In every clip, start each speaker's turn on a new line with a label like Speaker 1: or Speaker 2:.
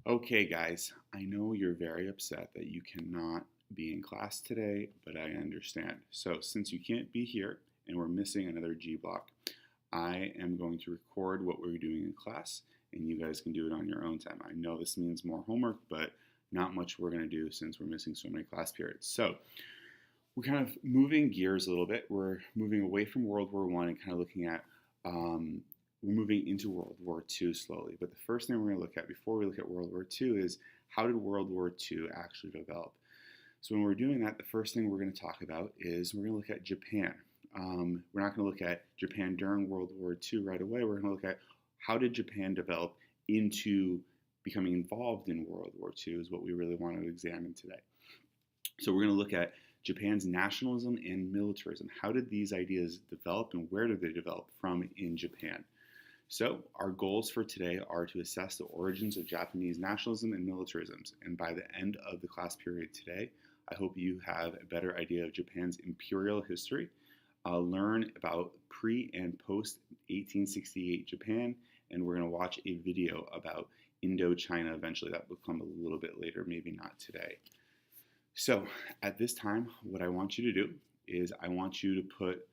Speaker 1: Okay, guys, I know you're very upset that you cannot be in class today, but I understand. So, since you can't be here and we're missing another G block, I am going to record what we're doing in class and you guys can do it on your own time. I know this means more homework, but not much we're going to do since we're missing so many class periods. So, we're kind of moving gears a little bit. We're moving away from World War One and kind of looking at we're moving into World War II slowly. But the first thing we're going to look at before we look at World War II is how did World War II actually develop? So when we're doing that, the first thing we're going to talk about is we're going to look at Japan. We're not going to look at Japan during World War II right away. We're going to look at how did Japan develop into becoming involved in World War II is what we really want to examine today. So we're going to look at Japan's nationalism and militarism. How did these ideas develop and where did they develop from in Japan? So our goals for today are to assess the origins of Japanese nationalism and militarism. And by the end of the class period today, I hope you have a better idea of Japan's imperial history, learn about pre and post 1868 Japan, and we're going to watch a video about Indochina eventually. That will come a little bit later, maybe not today. So at this time, what I want you to do is I want you to put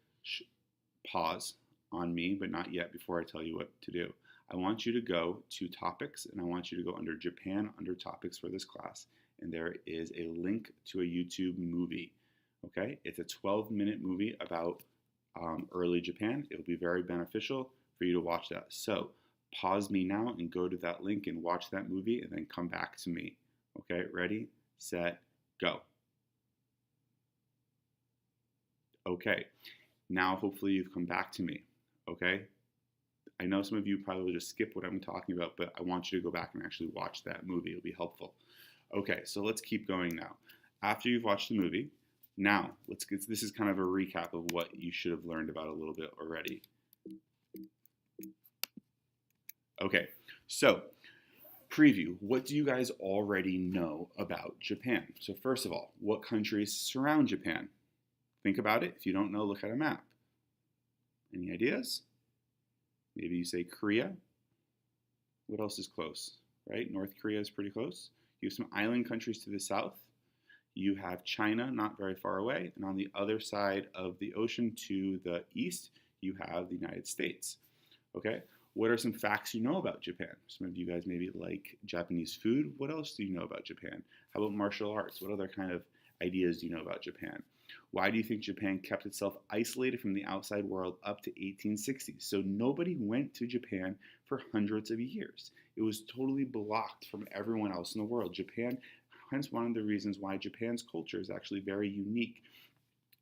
Speaker 1: pause on me, but not yet before I tell you what to do. I want you to go to topics and I want you to go under Japan under topics for this class. And there is a link to a YouTube movie. Okay, it's a 12-minute movie about early Japan. It will be very beneficial for you to watch that. So pause me now and go to that link and watch that movie and then come back to me. Okay, ready, set, go. Okay, now hopefully you've come back to me. Okay, I know some of you probably will just skip what I'm talking about, but I want you to go back and actually watch that movie. It'll be helpful. Okay, so let's keep going now. After you've watched the movie, now this is kind of a recap of what you should have learned about a little bit already. Okay, so preview. What do you guys already know about Japan? So first of all, what countries surround Japan? Think about it. If you don't know, look at a map. Any ideas? Maybe you say Korea. What else is close, right? North Korea is pretty close. You have some island countries to the south. You have China not very far away. And on the other side of the ocean to the east, you have the United States. Okay? What are some facts you know about Japan? Some of you guys maybe like Japanese food. What else do you know about Japan? How about martial arts? What other kind of ideas do you know about Japan? Why do you think Japan kept itself isolated from the outside world up to 1860? So nobody went to Japan for hundreds of years. It was totally blocked from everyone else in the world. Japan, hence one of the reasons why Japan's culture is actually very unique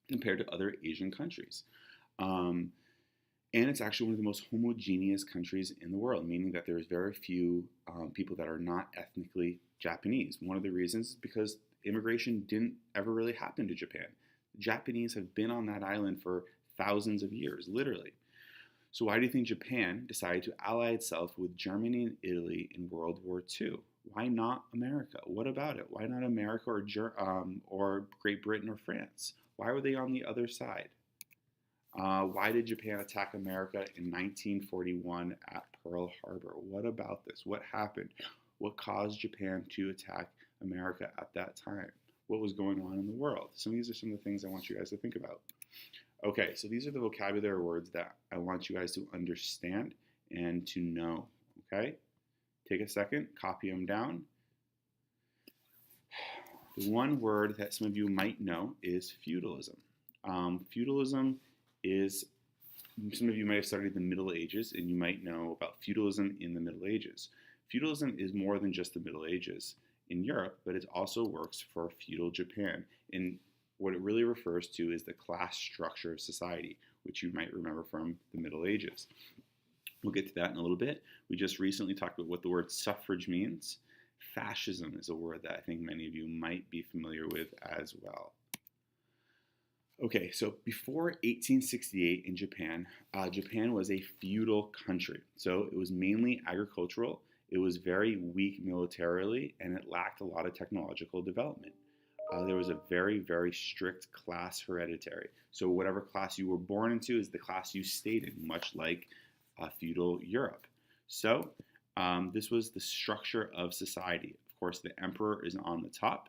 Speaker 1: compared to other Asian countries. And it's actually one of the most homogeneous countries in the world, meaning that there's very few people that are not ethnically Japanese. One of the reasons is because immigration didn't ever really happen to Japan. The Japanese have been on that island for thousands of years, literally. So why do you think Japan decided to ally itself with Germany and Italy in World War II? Why not America? What about it? Why not America or Great Britain or France? Why were they on the other side? Why did Japan attack America in 1941 at Pearl Harbor? What about this? What happened? What caused Japan to attack America at that time? What was going on in the world? Some of these are some of the things I want you guys to think about. Okay, so these are the vocabulary words that I want you guys to understand and to know, okay? Take a second, copy them down. The one word that some of you might know is feudalism. Feudalism is, some of you might have studied the Middle Ages and you might know about feudalism in the Middle Ages. Feudalism is more than just the Middle Ages in Europe, but it also works for feudal Japan. And what it really refers to is the class structure of society, which you might remember from the Middle Ages. We'll get to that in a little bit. We just recently talked about what the word suffrage means. Fascism is a word that I think many of you might be familiar with as well. Okay, so before 1868 in Japan, Japan was a feudal country. So it was mainly agricultural. It was very weak militarily, and it lacked a lot of technological development. There was a very, very strict class hereditary. So whatever class you were born into is the class you stayed in, much like feudal Europe. So This was the structure of society. Of course, the emperor is on the top,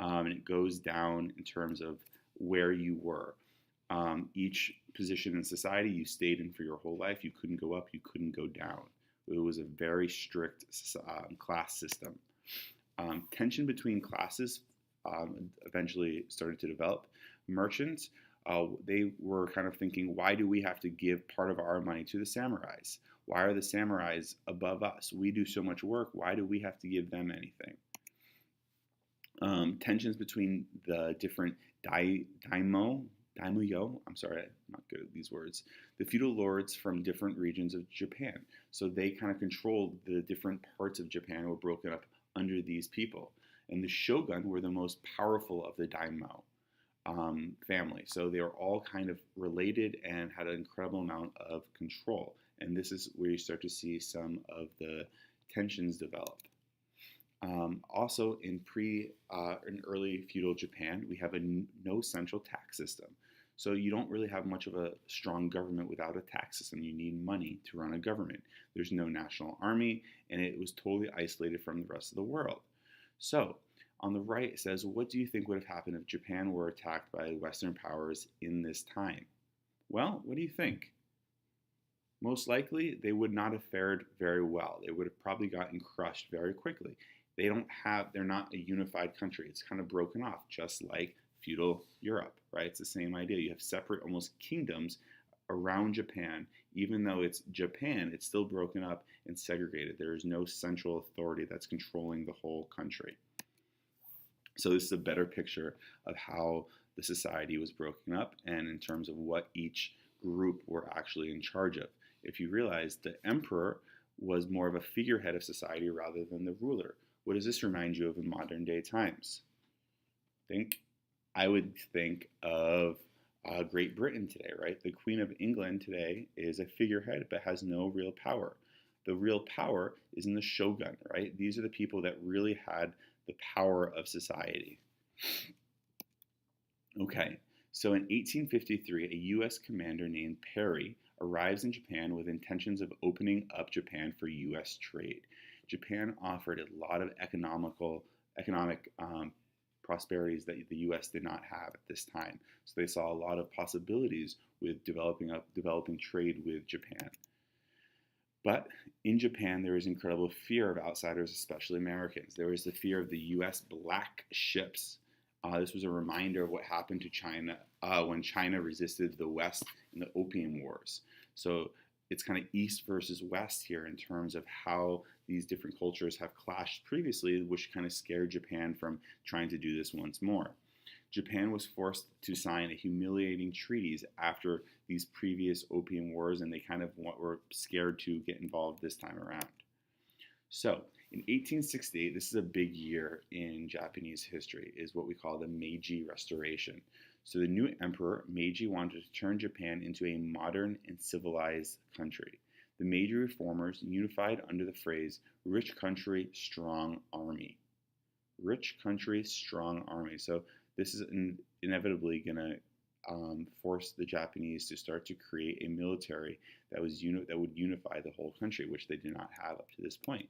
Speaker 1: and it goes down in terms of where you were. Each position in society you stayed in for your whole life. You couldn't go up, you couldn't go down. It was a very strict class system. Tension between classes eventually started to develop. Merchants, they were kind of thinking, why do we have to give part of our money to the samurais? Why are the samurais above us? We do so much work. Why do we have to give them anything? Tensions between the different daimyo, I'm sorry, I'm not good at these words, the feudal lords from different regions of Japan. So they kind of controlled the different parts of Japan, were broken up under these people. And the shogun were the most powerful of the daimyo family. So they were all kind of related and had an incredible amount of control. And this is where you start to see some of the tensions develop. Also, in early feudal Japan, we have no central tax system. So you don't really have much of a strong government without a tax system. You need money to run a government. There's no national army, and it was totally isolated from the rest of the world. So on the right, it says, what do you think would have happened if Japan were attacked by Western powers in this time? Well, what do you think? Most likely, they would not have fared very well. They would have probably gotten crushed very quickly. They're not a unified country. It's kind of broken off, just like feudal Europe, right? It's the same idea. You have separate, almost kingdoms around Japan. Even though it's Japan, it's still broken up and segregated. There is no central authority that's controlling the whole country. So this is a better picture of how the society was broken up and in terms of what each group were actually in charge of. If you realize the emperor was more of a figurehead of society rather than the ruler. What does this remind you of in modern day times? I would think of Great Britain today, right? The Queen of England today is a figurehead but has no real power. The real power is in the shogun, right? These are the people that really had the power of society. Okay, so in 1853, a U.S. commander named Perry arrives in Japan with intentions of opening up Japan for U.S. trade. Japan offered a lot of economic prosperities that the U.S. did not have at this time. So they saw a lot of possibilities with developing trade with Japan. But in Japan, there was incredible fear of outsiders, especially Americans. There was the fear of the U.S. black ships. This was a reminder of what happened to China when China resisted the West in the Opium Wars. So it's kind of East versus West here in terms of how these different cultures have clashed previously, which kind of scared Japan from trying to do this once more. Japan was forced to sign a humiliating treaties after these previous Opium Wars, and they kind of were scared to get involved this time around. So in 1868, this is a big year in Japanese history, is what we call the Meiji Restoration. So the new emperor, Meiji, wanted to turn Japan into a modern and civilized country. The Meiji reformers unified under the phrase, rich country, strong army. Rich country, strong army. So this is inevitably going to force the Japanese to start to create a military that would unify the whole country, which they did not have up to this point.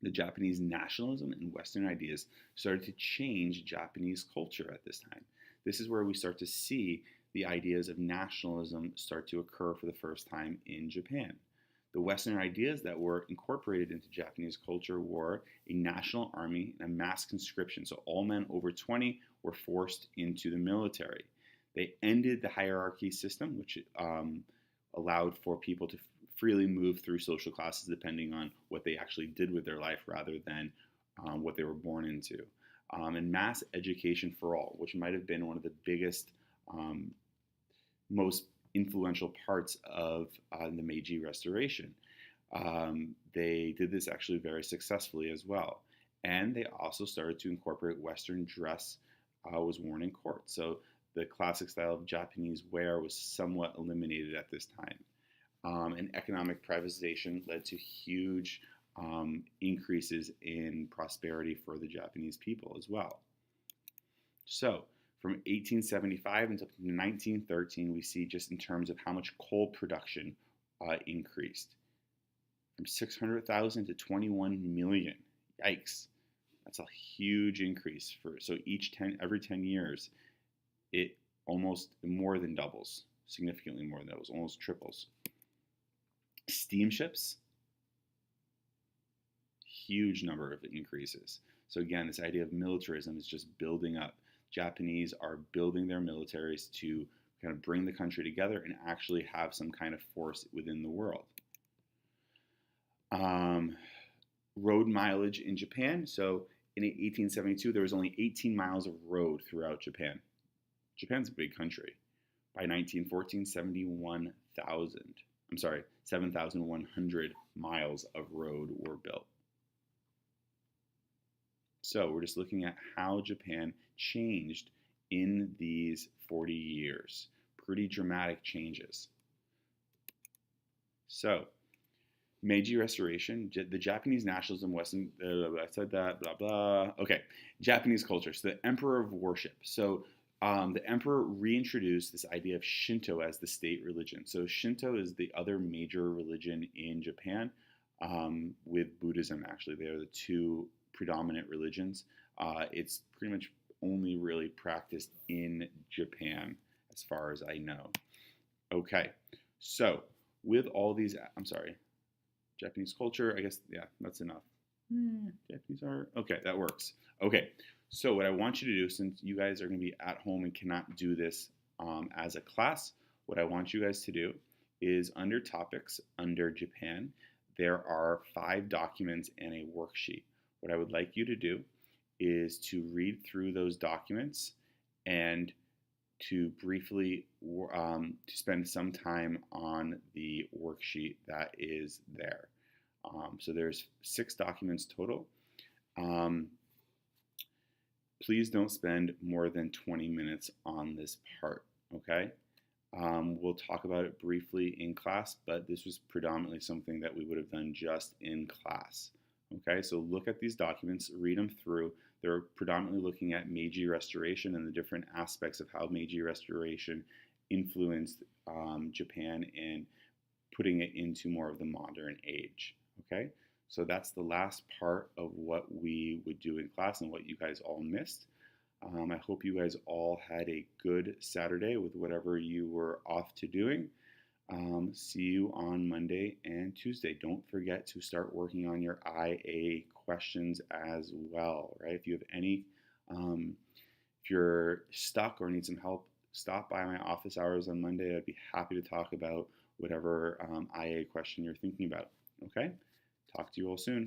Speaker 1: The Japanese nationalism and Western ideas started to change Japanese culture at this time. This is where we start to see the ideas of nationalism start to occur for the first time in Japan. The Western ideas that were incorporated into Japanese culture were a national army and a mass conscription. So all men over 20 were forced into the military. They ended the hierarchy system, which allowed for people to freely move through social classes depending on what they actually did with their life rather than what they were born into. And mass education for all, which might have been one of the biggest, most influential parts of the Meiji Restoration. They did this actually very successfully as well. And they also started to incorporate Western dress was worn in court. So the classic style of Japanese wear was somewhat eliminated at this time. And economic privatization led to huge increases in prosperity for the Japanese people as well. So from 1875 until 1913, we see just in terms of how much coal production increased. from 600,000 to 21 million. Yikes. That's a huge increase so every 10 years it almost more than doubles, significantly more than doubles, almost triples. Steamships, huge number of increases. So again, this idea of militarism is just building up. Japanese are building their militaries to kind of bring the country together and actually have some kind of force within the world. Road mileage in Japan. So in 1872, there was only 18 miles of road throughout Japan. Japan's a big country. By 1914, 7,100 miles of road were built. So we're just looking at how Japan changed in these 40 years. Pretty dramatic changes. So, Meiji Restoration, the Japanese nationalism, Western, I said that, blah, blah. Okay, Japanese culture. So the emperor of worship. So the emperor reintroduced this idea of Shinto as the state religion. So Shinto is the other major religion in Japan, with Buddhism, actually. They are the two predominant religions. It's pretty much only really practiced in Japan, as far as I know. Okay, so with all these, Japanese culture, I guess, yeah, that's enough. Japanese art, okay, that works. Okay, so what I want you to do, since you guys are going to be at home and cannot do this as a class, what I want you guys to do is under topics, under Japan, there are 5 documents and a worksheet. What I would like you to do is to read through those documents and to briefly to spend some time on the worksheet that is there. So there's 6 documents total. Please don't spend more than 20 minutes on this part, okay? We'll talk about it briefly in class, but this was predominantly something that we would have done just in class. Okay, so look at these documents, read them through. They're predominantly looking at Meiji Restoration and the different aspects of how Meiji Restoration influenced Japan and putting it into more of the modern age. Okay, so that's the last part of what we would do in class and what you guys all missed. I hope you guys all had a good Saturday with whatever you were off to doing. See you on Monday and Tuesday. Don't forget to start working on your IA questions as well, right? If you have any, if you're stuck or need some help, stop by my office hours on Monday. I'd be happy to talk about whatever IA question you're thinking about, okay? Talk to you all soon.